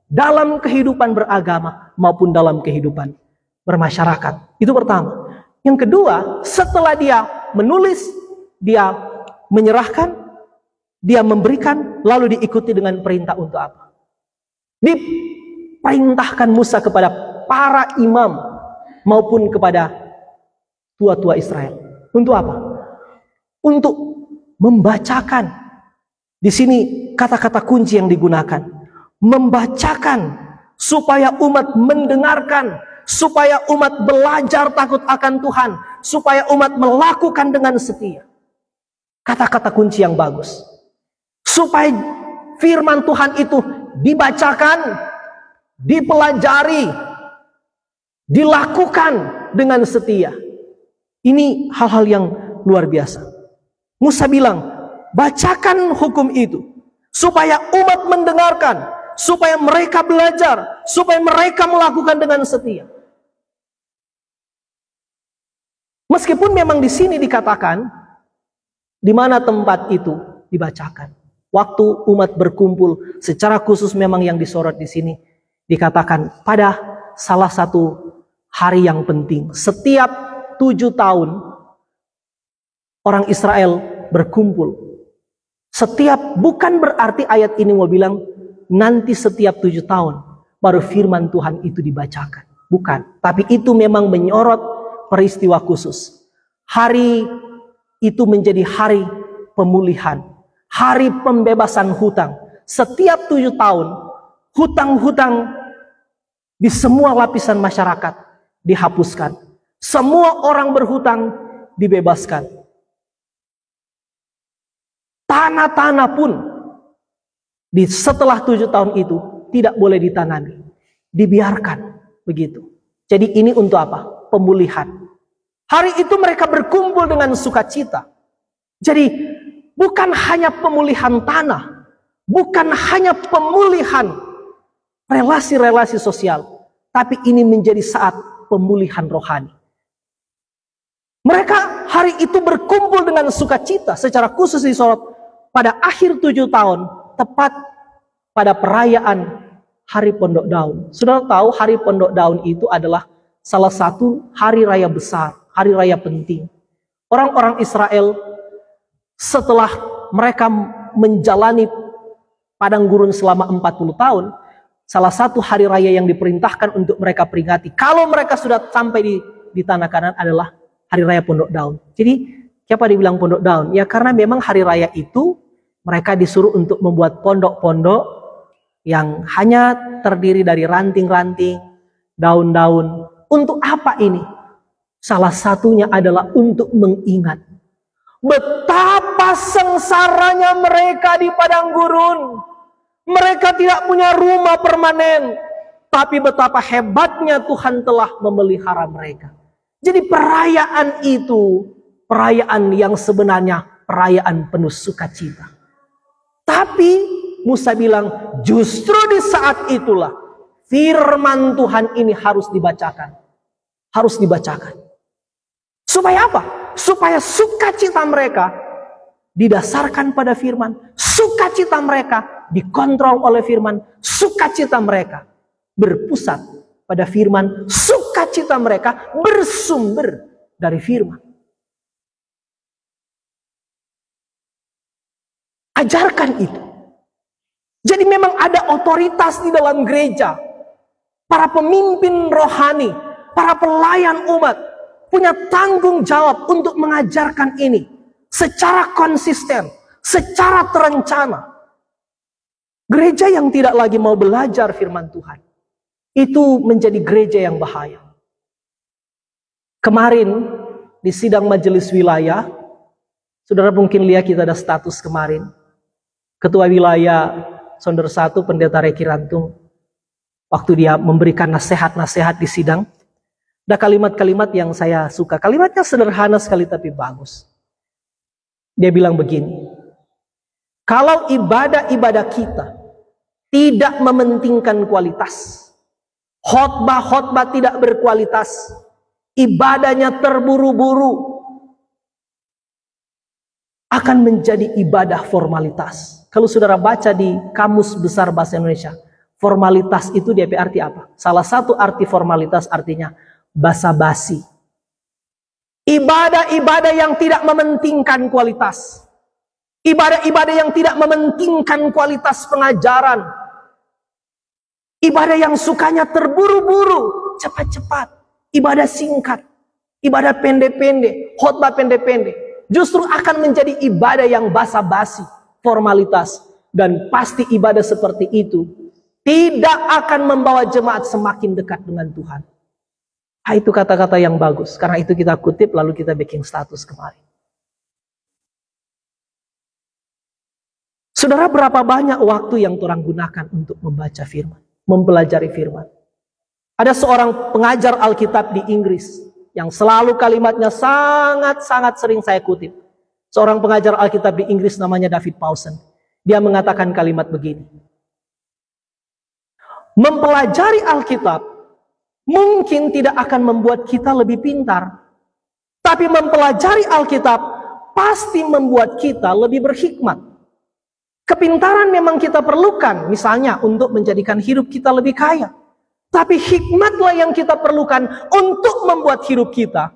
Dalam kehidupan beragama maupun dalam kehidupan bermasyarakat. Itu pertama. Yang kedua, setelah dia menulis, dia menyerahkan, dia memberikan, lalu diikuti dengan perintah untuk apa? Diperintahkan Musa kepada para imam maupun kepada tua-tua Israel. Untuk apa? Untuk membacakan. Di sini kata-kata kunci yang digunakan. Membacakan supaya umat mendengarkan, supaya umat belajar takut akan Tuhan, supaya umat melakukan dengan setia. Kata-kata kunci yang bagus. Supaya firman Tuhan itu dibacakan, dipelajari, dilakukan dengan setia. Ini hal-hal yang luar biasa. Musa bilang, bacakan hukum itu. Supaya umat mendengarkan, supaya mereka belajar, supaya mereka melakukan dengan setia. Meskipun memang di sini dikatakan, di mana tempat itu dibacakan. Waktu umat berkumpul, secara khusus memang yang disorot di sini, dikatakan pada salah satu hari yang penting. Setiap 7 tahun, orang Israel berkumpul. Bukan berarti ayat ini mau bilang nanti setiap 7 tahun baru firman Tuhan itu dibacakan. Bukan. Tapi itu memang menyorot peristiwa khusus. Hari itu menjadi hari pemulihan. Hari pembebasan hutang. Setiap 7 tahun hutang-hutang di semua lapisan masyarakat dihapuskan. Semua orang berhutang dibebaskan. Tanah-tanah pun setelah 7 tahun itu tidak boleh ditanami, dibiarkan begitu. Jadi ini untuk apa? Pemulihan. Hari itu mereka berkumpul dengan sukacita. Jadi bukan hanya pemulihan tanah, bukan hanya pemulihan relasi-relasi sosial, tapi ini menjadi saat pemulihan rohani. Mereka hari itu berkumpul dengan sukacita, secara khusus disorot pada akhir 7 tahun, tepat pada perayaan Hari Pondok Daun. Saudara tahu Hari Pondok Daun itu adalah salah satu hari raya besar, hari raya penting. Orang-orang Israel setelah mereka menjalani padang gurun selama 40 tahun, salah satu hari raya yang diperintahkan untuk mereka peringati, kalau mereka sudah sampai di tanah Kanaan adalah Hari Raya Pondok Daun. Jadi, siapa dibilang Pondok Daun? Ya karena memang hari raya itu mereka disuruh untuk membuat pondok-pondok yang hanya terdiri dari ranting-ranting, daun-daun. Untuk apa ini? Salah satunya adalah untuk mengingat betapa sengsaranya mereka di padang gurun. Mereka tidak punya rumah permanen, tapi betapa hebatnya Tuhan telah memelihara mereka. Jadi perayaan itu, perayaan yang sebenarnya perayaan penuh sukacita. Tapi Musa bilang justru di saat itulah firman Tuhan ini harus dibacakan. Harus dibacakan. Supaya apa? Supaya sukacita mereka didasarkan pada firman. Sukacita mereka dikontrol oleh firman. Sukacita mereka berpusat pada firman. Sukacita mereka bersumber dari firman. Ajarkan itu. Jadi memang ada otoritas di dalam gereja. Para pemimpin rohani, para pelayan umat punya tanggung jawab untuk mengajarkan ini secara konsisten, secara terencana. Gereja yang tidak lagi mau belajar firman Tuhan, itu menjadi gereja yang bahaya. Kemarin di sidang majelis wilayah, saudara mungkin lihat kita ada status kemarin. Ketua wilayah Sonder 1 Pendeta Reki Rantung, waktu dia memberikan nasihat-nasihat di sidang, ada kalimat-kalimat yang saya suka. Kalimatnya sederhana sekali tapi bagus. Dia bilang begini, kalau ibadah-ibadah kita tidak mementingkan kualitas, khotbah-khotbah tidak berkualitas, ibadahnya terburu-buru, akan menjadi ibadah formalitas. Kalau saudara baca di Kamus Besar Bahasa Indonesia, formalitas itu dia arti apa? Salah satu arti formalitas artinya basa-basi. Ibadah-ibadah yang tidak mementingkan kualitas. Ibadah-ibadah yang tidak mementingkan kualitas pengajaran. Ibadah yang sukanya terburu-buru, cepat-cepat. Ibadah singkat. Ibadah pendek-pendek, khotbah pendek-pendek. Justru akan menjadi ibadah yang basa-basi, formalitas. Dan pasti ibadah seperti itu tidak akan membawa jemaat semakin dekat dengan Tuhan. Itu kata-kata yang bagus. Karena itu kita kutip lalu kita bikin status kemarin. Saudara, berapa banyak waktu yang orang gunakan untuk membaca firman, mempelajari firman. Ada seorang pengajar Alkitab di Inggris yang selalu kalimatnya sangat-sangat sering saya kutip. Seorang pengajar Alkitab di Inggris namanya David Pawson. Dia mengatakan kalimat begini. Mempelajari Alkitab mungkin tidak akan membuat kita lebih pintar. Tapi mempelajari Alkitab pasti membuat kita lebih berhikmat. Kepintaran memang kita perlukan, misalnya untuk menjadikan hidup kita lebih kaya. Tapi hikmatlah yang kita perlukan untuk membuat hidup kita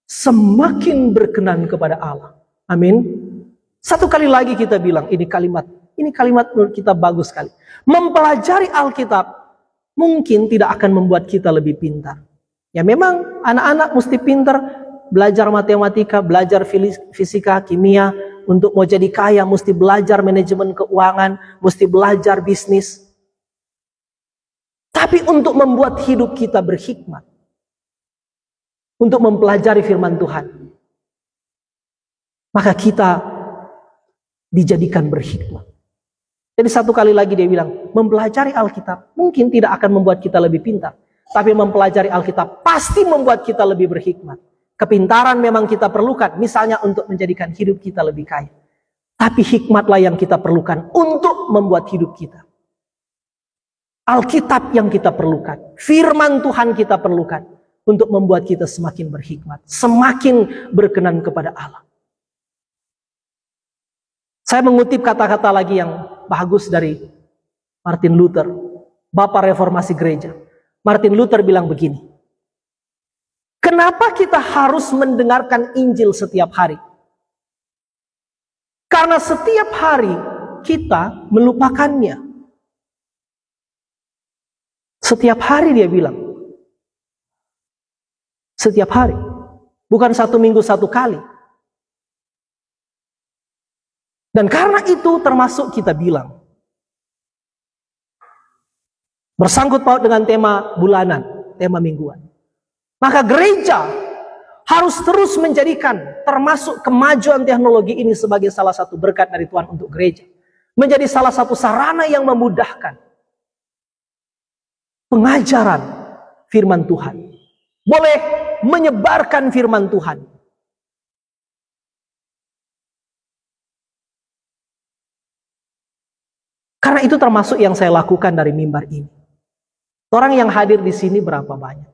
semakin berkenan kepada Allah. Amin. Satu kali lagi kita bilang, ini kalimat menurut kita bagus sekali. Mempelajari Alkitab mungkin tidak akan membuat kita lebih pintar. Ya memang anak-anak mesti pintar, belajar matematika, belajar fisika, kimia. Untuk mau jadi kaya mesti belajar manajemen keuangan, mesti belajar bisnis. Tapi untuk membuat hidup kita berhikmat, untuk mempelajari firman Tuhan, maka kita dijadikan berhikmat. Jadi satu kali lagi dia bilang, mempelajari Alkitab mungkin tidak akan membuat kita lebih pintar, tapi mempelajari Alkitab pasti membuat kita lebih berhikmat. Kepintaran memang kita perlukan, misalnya untuk menjadikan hidup kita lebih kaya. Tapi hikmatlah yang kita perlukan untuk membuat hidup kita. Alkitab yang kita perlukan, firman Tuhan kita perlukan untuk membuat kita semakin berhikmat, semakin berkenan kepada Allah. Saya mengutip kata-kata lagi yang bagus dari Martin Luther, Bapak Reformasi Gereja. Martin Luther bilang begini, kenapa kita harus mendengarkan Injil setiap hari? Karena setiap hari kita melupakannya. Setiap hari dia bilang. Setiap hari. Bukan satu minggu satu kali. Dan karena itu termasuk kita bilang. Bersangkut paut dengan tema bulanan, tema mingguan. Maka gereja harus terus menjadikan termasuk kemajuan teknologi ini sebagai salah satu berkat dari Tuhan untuk gereja. Menjadi salah satu sarana yang memudahkan pengajaran firman Tuhan. Boleh menyebarkan firman Tuhan. Karena itu termasuk yang saya lakukan dari mimbar ini. Orang yang hadir di sini berapa banyak?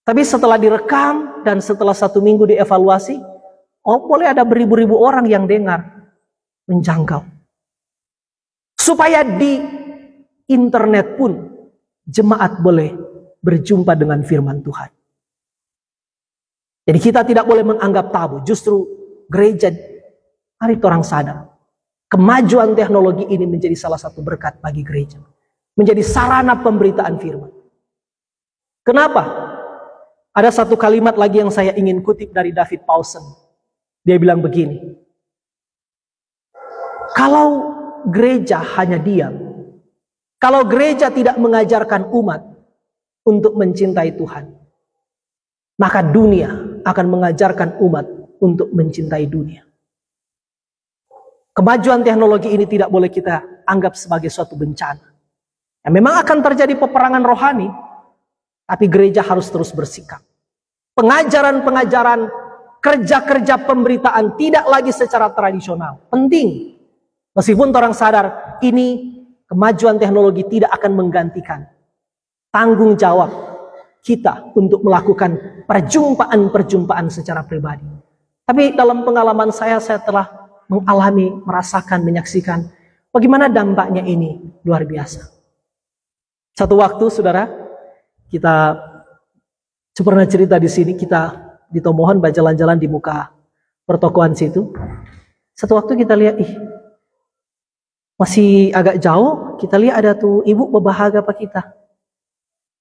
Tapi setelah direkam dan setelah 1 minggu dievaluasi, boleh ada beribu-ribu orang yang dengar, menjangkau. Supaya di internet pun jemaat boleh berjumpa dengan firman Tuhan. Jadi kita tidak boleh menganggap tabu. Justru gereja, mari orang sadar. Kemajuan teknologi ini menjadi salah satu berkat bagi gereja. Menjadi sarana pemberitaan firman. Kenapa? Ada satu kalimat lagi yang saya ingin kutip dari David Pawson. Dia bilang begini. Kalau gereja hanya diam, kalau gereja tidak mengajarkan umat untuk mencintai Tuhan, maka dunia akan mengajarkan umat untuk mencintai dunia. Kemajuan teknologi ini tidak boleh kita anggap sebagai suatu bencana. Ya, memang akan terjadi peperangan rohani, tapi gereja harus terus bersikap. Pengajaran-pengajaran, kerja-kerja pemberitaan tidak lagi secara tradisional. Penting. Meskipun orang sadar, ini kemajuan teknologi tidak akan menggantikan tanggung jawab kita untuk melakukan perjumpaan-perjumpaan secara pribadi. Tapi dalam pengalaman saya telah mengalami, merasakan, menyaksikan bagaimana dampaknya ini luar biasa. Satu waktu, saudara, kita pernah cerita di sini, kita di Tomohon berjalan-jalan di muka pertokoan situ. Satu waktu kita lihat, masih agak jauh, kita lihat ada tuh ibu berbahagia apa kita.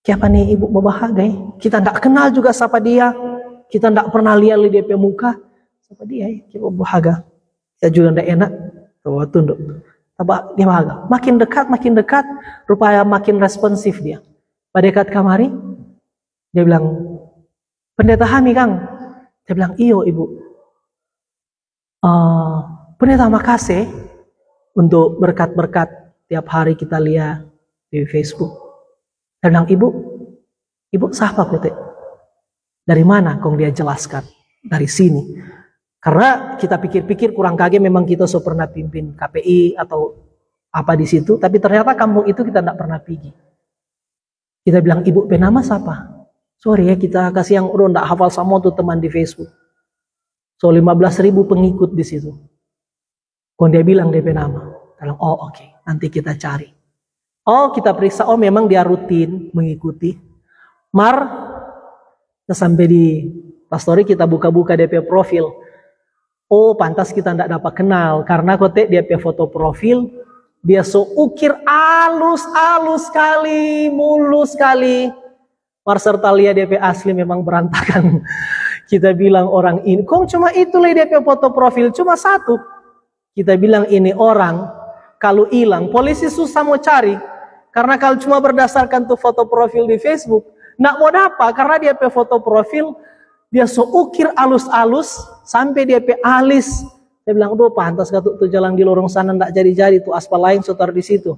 Siapa nih ibu berbahagia? Kita tidak kenal juga siapa dia. Kita tidak pernah lihat dia punya muka. Siapa dia? Kita berbahagia. Kita juga tidak enak. Tuh, tunduk. Tapi dia bahagia. Makin dekat, rupanya makin responsif dia. Pada dekat kamari, dia bilang, pendeta Hami Kang. Dia bilang, iyo ibu. Pendeta makasih untuk berkat-berkat tiap hari kita lihat di Facebook. Dia bilang, ibu siapa putih? Dari mana? Kong dia jelaskan. Dari sini. Karena kita pikir-pikir kurang kaget memang kita so pernah pimpin KPI atau apa di situ, tapi ternyata kampung itu kita tidak pernah pergi. Kita bilang, ibu penama siapa? Sorry ya, kita kasih yang udah tidak hafal sama tuh teman di Facebook. So 15.000 pengikut di situ. Kalau dia bilang DP nama, bilang, oh oke, nanti kita cari. Oh kita periksa, oh memang dia rutin mengikuti. Sampai di pastori kita buka-buka DP profil. Oh pantas kita tidak dapat kenal, karena kote DP foto profil, dia so ukir alus sekali, mulus sekali. Serta lihat DP asli memang berantakan. Kita bilang orang ini, kok cuma itu lah DP foto profil, cuma satu. Kita bilang ini orang, kalau hilang, polisi susah mau cari. Karena kalau cuma berdasarkan tuh foto profil di Facebook, nggak mau dapat, karena DP foto profil, dia so ukir alus-alus, sampai DP alis. Saya bilang, aduh pantas tuh jalan di lorong sana nggak jadi-jadi, tuh aspal lain sotar di situ.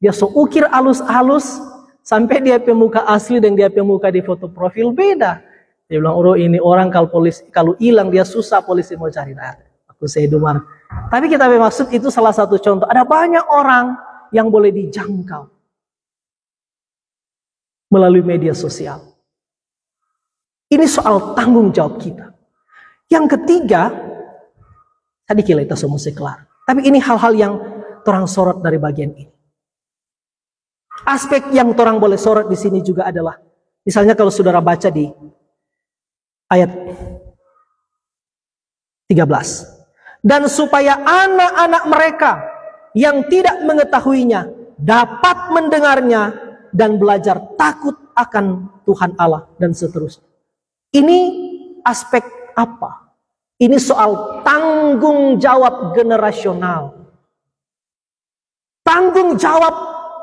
Dia so ukir alus-alus, sampai DP muka asli dan DP muka di foto profil beda. Dia bilang, oh ini orang kalau hilang dia susah polisi mau cari. Nah, aku saya dumar. Tapi kita maksud itu salah satu contoh. Ada banyak orang yang boleh dijangkau melalui media sosial. Ini soal tanggung jawab kita. Yang ketiga, tadi kita semua kelar. Tapi ini hal-hal yang torang sorot dari bagian ini. Aspek yang torang boleh sorot di sini juga adalah, misalnya kalau saudara baca di ayat 13. Dan supaya anak-anak mereka yang tidak mengetahuinya dapat mendengarnya dan belajar takut akan Tuhan Allah dan seterusnya. Ini aspek apa? Ini soal tanggung jawab generasional. Tanggung jawab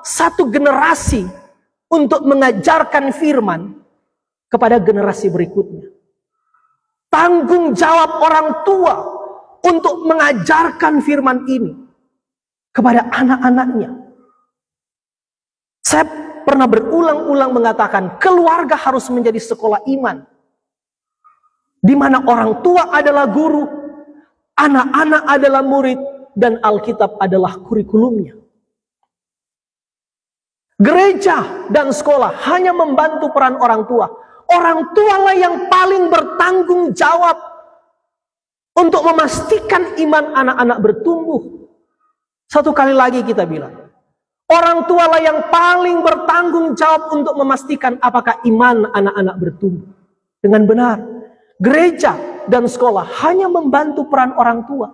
satu generasi untuk mengajarkan firman kepada generasi berikutnya. Tanggung jawab orang tua untuk mengajarkan firman ini kepada anak-anaknya. Saya pernah berulang-ulang mengatakan keluarga harus menjadi sekolah iman, di mana orang tua adalah guru, anak-anak adalah murid, dan Alkitab adalah kurikulumnya. Gereja dan sekolah hanya membantu peran orang tua. Orang tua lah yang paling bertanggung jawab untuk memastikan iman anak-anak bertumbuh. Satu kali lagi kita bilang, orang tua lah yang paling bertanggung jawab untuk memastikan apakah iman anak-anak bertumbuh dengan benar. Gereja dan sekolah hanya membantu peran orang tua.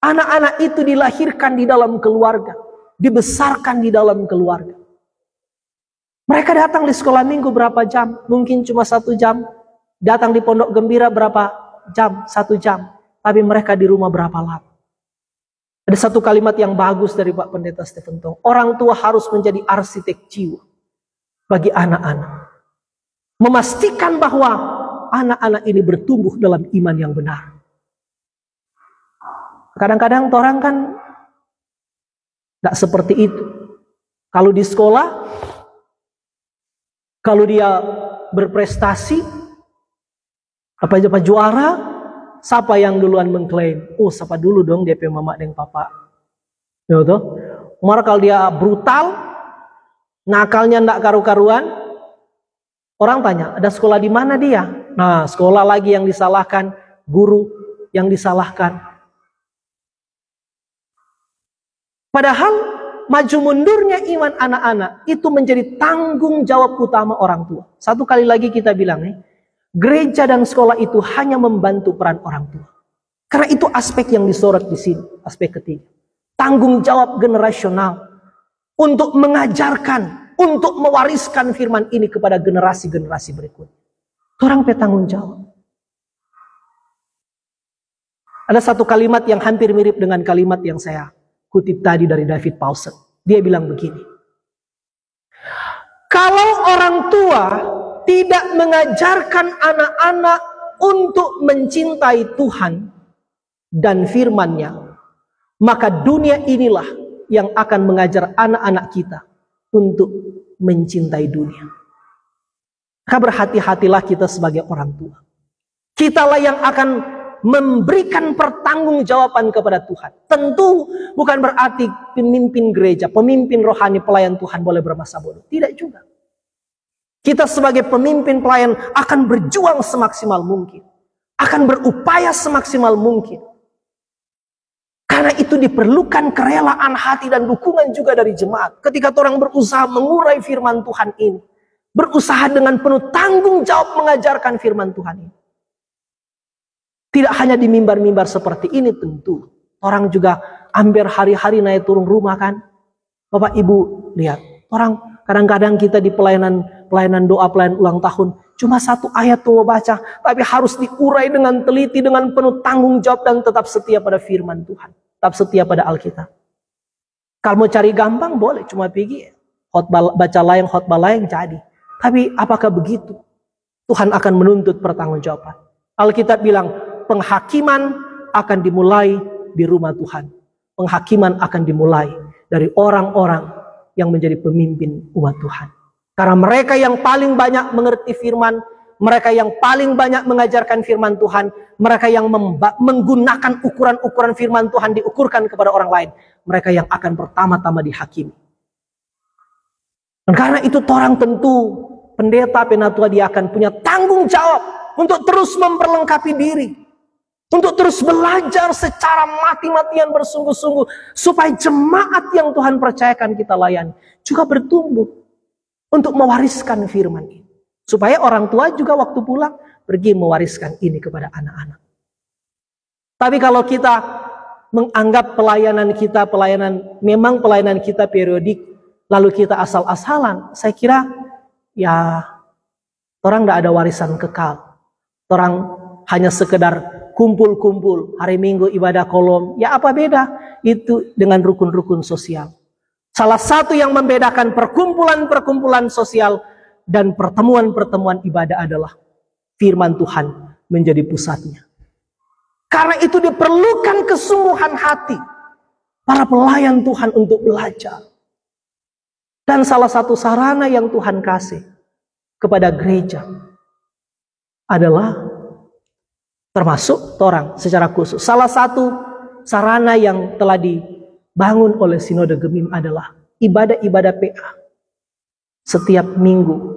Anak-anak itu dilahirkan di dalam keluarga, dibesarkan di dalam keluarga. Mereka datang di sekolah minggu berapa jam? Mungkin cuma 1 jam. Datang di pondok gembira berapa jam? 1 jam. Tapi mereka di rumah berapa lama? Ada satu kalimat yang bagus dari Pak Pendeta Stephen Tong. Orang tua harus menjadi arsitek jiwa bagi anak-anak. Memastikan bahwa anak-anak ini bertumbuh dalam iman yang benar. Kadang-kadang orang kan tidak seperti itu. Kalau di sekolah, kalau dia berprestasi, apa juara, siapa yang duluan mengklaim? Oh, siapa dulu dong DP mama dan papa. Ya toh. Umar kalau dia brutal, nakalnya ndak karu-karuan, orang tanya, ada sekolah di mana dia? Nah, sekolah lagi yang disalahkan, guru yang disalahkan. Padahal maju mundurnya iman anak-anak itu menjadi tanggung jawab utama orang tua. Satu kali lagi kita bilang nih, gereja dan sekolah itu hanya membantu peran orang tua. Karena itu aspek yang disorot di sini, aspek ketiga. Tanggung jawab generasional untuk mengajarkan, untuk mewariskan firman ini kepada generasi-generasi berikutnya. Orang bertanggung jawab. Ada satu kalimat yang hampir mirip dengan kalimat yang saya kutip tadi dari David Powson. Dia bilang begini. Kalau orang tua tidak mengajarkan anak-anak untuk mencintai Tuhan dan firman-Nya, maka dunia inilah yang akan mengajar anak-anak kita untuk mencintai dunia. Maka berhati-hatilah kita sebagai orang tua. Kitalah yang akan memberikan pertanggungjawaban kepada Tuhan. Tentu bukan berarti pemimpin gereja, pemimpin rohani, pelayan Tuhan boleh bermasa bodoh. Tidak juga. Kita sebagai pemimpin pelayan akan berjuang semaksimal mungkin. Akan berupaya semaksimal mungkin. Karena itu diperlukan kerelaan hati dan dukungan juga dari jemaat. Ketika orang berusaha mengurai firman Tuhan ini. Berusaha dengan penuh tanggung jawab mengajarkan firman Tuhan ini. Tidak hanya di mimbar-mimbar seperti ini tentu. Orang juga hampir hari-hari naik turun rumah kan. Bapak Ibu lihat. Orang kadang-kadang kita di pelayanan doa, pelayanan ulang tahun. Cuma satu ayat tuh baca. Tapi harus diurai dengan teliti, dengan penuh tanggung jawab. Dan tetap setia pada firman Tuhan. Tetap setia pada Alkitab. Kalau mau cari gampang boleh. Cuma pergi khotbah, baca layang, khotbah layang jadi. Tapi apakah begitu? Tuhan akan menuntut pertanggungjawaban. Alkitab bilang penghakiman akan dimulai di rumah Tuhan. Penghakiman akan dimulai dari orang-orang yang menjadi pemimpin umat Tuhan. Karena mereka yang paling banyak mengerti firman, mereka yang paling banyak mengajarkan firman Tuhan, mereka yang menggunakan ukuran-ukuran firman Tuhan diukurkan kepada orang lain, mereka yang akan pertama-tama dihakimi. Dan karena itu orang tentu pendeta penatua dia akan punya tanggung jawab untuk terus memperlengkapi diri. Untuk terus belajar secara mati-matian bersungguh-sungguh. Supaya jemaat yang Tuhan percayakan kita layani juga bertumbuh. Untuk mewariskan firman ini. Supaya orang tua juga waktu pulang pergi mewariskan ini kepada anak-anak. Tapi kalau kita menganggap pelayanan kita periodik. Lalu kita asal-asalan, saya kira ya orang tidak ada warisan kekal. Orang hanya sekedar kumpul-kumpul hari Minggu ibadah kolom. Ya apa beda itu dengan rukun-rukun sosial. Salah satu yang membedakan perkumpulan-perkumpulan sosial dan pertemuan-pertemuan ibadah adalah firman Tuhan menjadi pusatnya. Karena itu diperlukan kesungguhan hati para pelayan Tuhan untuk belajar. Dan salah satu sarana yang Tuhan kasih kepada gereja adalah termasuk orang secara khusus. Salah satu sarana yang telah dibangun oleh Sinode Gemim adalah ibadah-ibadah PA. Setiap minggu.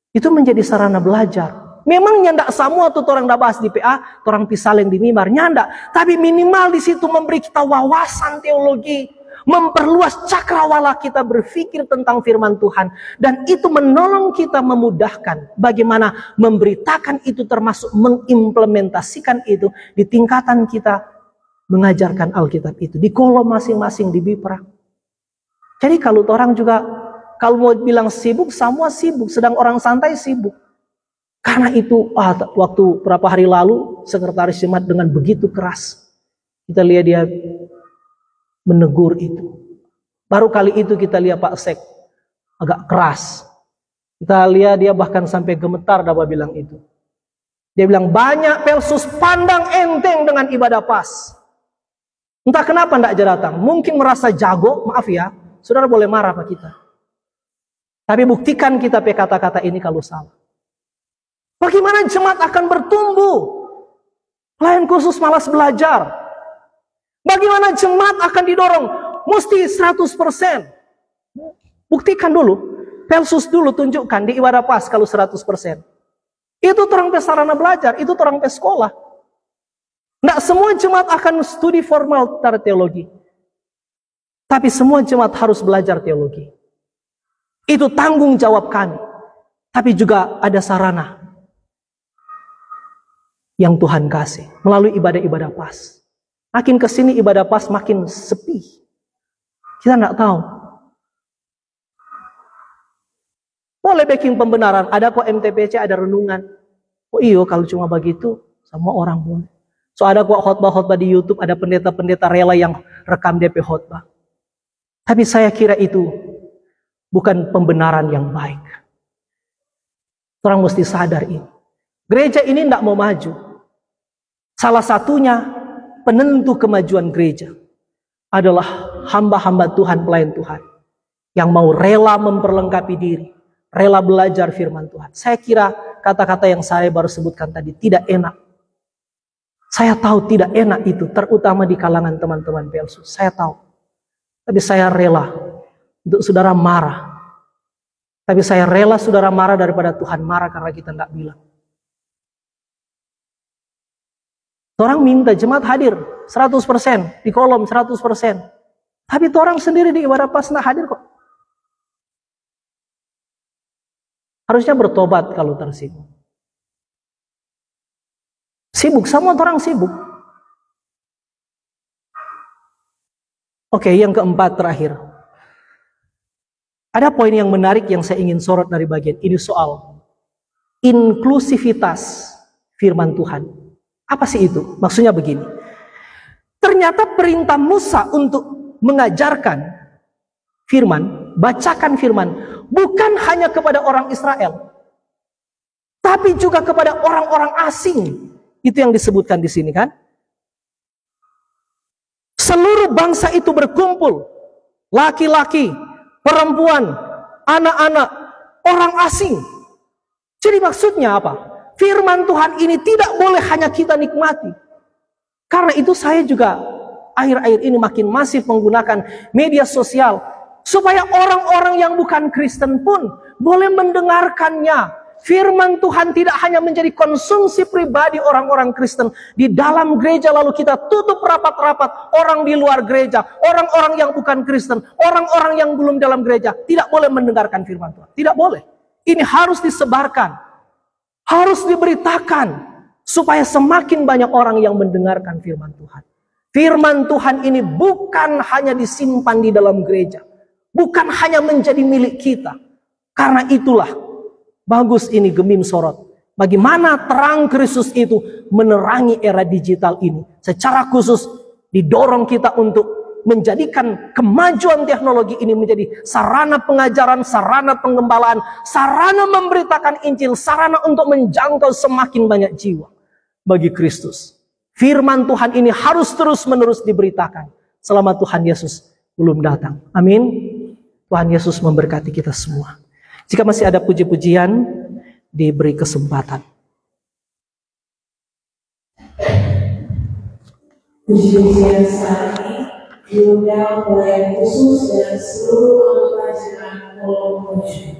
Itu menjadi sarana belajar. Memang nyandak semua tuh orang dah bahas di PA, orang pisaleng di mimbar, nyandak. Tapi minimal di situ memberi kita wawasan teologi. Memperluas cakrawala kita berpikir tentang firman Tuhan. Dan itu menolong kita memudahkan bagaimana memberitakan itu termasuk mengimplementasikan itu di tingkatan kita mengajarkan Alkitab itu. Di kolom masing-masing di Bipra. Jadi kalau orang juga, kalau mau bilang sibuk, semua sibuk. Sedang orang santai sibuk. Karena itu, waktu beberapa hari lalu, sekretaris jemaat dengan begitu keras. Kita lihat dia menegur itu. Baru kali itu kita lihat Pak Sek agak keras. Kita lihat dia bahkan sampai gemetar dapat bilang itu. Dia bilang banyak pelsus pandang enteng dengan ibadah pas. Entah kenapa tidak datang. Mungkin merasa jago, maaf ya. Saudara boleh marah Pak kita. Tapi buktikan kita kata-kata ini kalau salah. Bagaimana jemaat akan bertumbuh? Pelayan khusus malas belajar. Bagaimana jemaat akan didorong? Mesti 100%. Buktikan dulu. Pelsus dulu tunjukkan di ibadah pas kalau 100%. Itu orang sarana belajar. Itu orang sekolah. Tidak semua jemaat akan studi formal tentang teologi. Tapi semua jemaat harus belajar teologi. Itu tanggung jawab kami. Tapi juga ada sarana yang Tuhan kasih. Melalui ibadah-ibadah pas. Makin kesini ibadah pas makin sepi. Kita tidak tahu. Boleh backing pembenaran. Ada kok MTPC, ada renungan. Oh iyo kalau cuma begitu, semua orang boleh. So ada kok khotbah-khotbah di YouTube, ada pendeta-pendeta rela yang rekam DP khotbah. Tapi saya kira itu bukan pembenaran yang baik. Orang mesti sadar ini. Gereja ini tidak mau maju. Salah satunya penentu kemajuan gereja adalah hamba-hamba Tuhan, pelayan Tuhan yang mau rela memperlengkapi diri, rela belajar firman Tuhan. Saya kira kata-kata yang saya baru sebutkan tadi tidak enak. Saya tahu tidak enak itu, terutama di kalangan teman-teman PLSU. Saya tahu. Tapi saya rela untuk saudara marah. Tapi saya rela saudara marah daripada Tuhan marah karena kita tidak bilang. Orang minta jemaat hadir 100%, di kolom 100%. Tapi orang sendiri di ibadah pas tidak hadir kok. Harusnya bertobat kalau tersinggung. Sibuk, semua orang sibuk. Oke, yang keempat terakhir. Ada poin yang menarik yang saya ingin sorot dari bagian ini soal inklusivitas firman Tuhan. Apa sih itu? Maksudnya begini. Ternyata perintah Musa untuk mengajarkan firman, bacakan firman, bukan hanya kepada orang Israel, tapi juga kepada orang-orang asing. Itu yang disebutkan di sini kan? Seluruh bangsa itu berkumpul, laki-laki, perempuan, anak-anak, orang asing. Jadi maksudnya apa? Firman Tuhan ini tidak boleh hanya kita nikmati. Karena itu saya juga akhir-akhir ini makin masif menggunakan media sosial supaya orang-orang yang bukan Kristen pun boleh mendengarkannya. Firman Tuhan tidak hanya menjadi konsumsi pribadi orang-orang Kristen di dalam gereja, lalu kita tutup rapat-rapat orang di luar gereja, orang-orang yang bukan Kristen, orang-orang yang belum dalam gereja tidak boleh mendengarkan firman Tuhan. Tidak boleh. Ini harus disebarkan, harus diberitakan supaya semakin banyak orang yang mendengarkan firman Tuhan. Firman Tuhan ini bukan hanya disimpan di dalam gereja, bukan hanya menjadi milik kita. Karena itulah bagus ini Gemim sorot. Bagaimana terang Kristus itu menerangi era digital ini. Secara khusus didorong kita untuk menjadikan kemajuan teknologi ini menjadi sarana pengajaran, sarana penggembalaan, sarana memberitakan Injil, sarana untuk menjangkau semakin banyak jiwa bagi Kristus. Firman Tuhan ini harus terus-menerus diberitakan selama Tuhan Yesus belum datang. Amin. Tuhan Yesus memberkati kita semua. Jika masih ada puji-pujian, diberi kesempatan. Puji-pujian saat ini diundang pelayan khusus dan seluruh anggota jemaat Kolom Mojo.